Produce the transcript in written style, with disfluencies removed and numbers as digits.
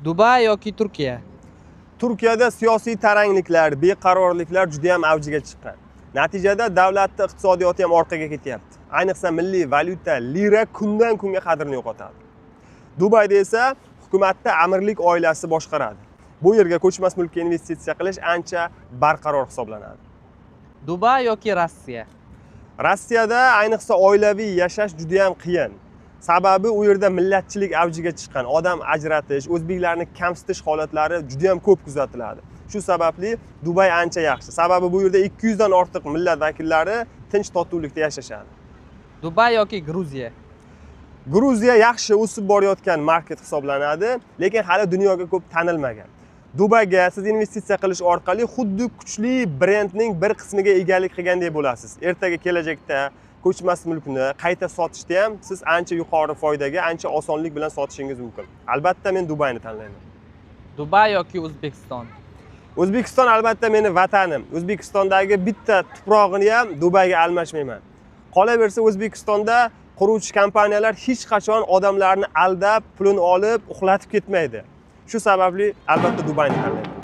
Dubay yoki Turkiya? Turkiyada siyosiy tarangliklar, beqarorliklar juda ham avjiga chiqqan. Natijada davlatning iqtisodiyoti ham orqaga ketyapti. Ayniqsa milliy valyuta lira kundan kunga qadrini yo'qotadi. Dubayda esa hukumatda amirlik oilasi boshqaradi. Bu yerga ko'chmas mulkka investitsiya qilish ancha barqaror hisoblanadi. Dubay yoki Rossiya? Rossiyada ayniqsa oilaviy yashash juda ham qiyin. Sababi u yerda millatchilik avjiga chiqqan, odam ajratish, o'zbeklarni kamsitish holatlari juda ham ko'p kuzatiladi. Shu sababli Dubay ancha yaxshi. Sababi bu yerda 200 dan ortiq millat vakillari tinch totuvlikda yashashadi. Dubay yoki Gruziya? Gruziya yaxshi o'sib borayotgan market hisoblanadi, lekin hali dunyoga ko'p tanilmagan. Dubayga siz investitsiya qilish orqali xuddi kuchli brendning bir qismiga egalik qilgandek bo'lasiz. Ertaga kelajakda ko'chmas mulkni qayta sotishda ham siz ancha yuqori foydaga, ancha osonlik bilan sotishingiz mumkin. Albatta men Dubayni tanlayman. Dubay yoki O'zbekiston? O'zbekiston albatta meni vatanim. O'zbekistondagi bitta tuprog'ini ham Dubayga almashmayman. Qolaversa O'zbekistonda quruvchi kompaniyalar hech qachon odamlarni aldab, pulini olib, uxlatib ketmaydi. Shu sababli albatta Dubayni tanlayman.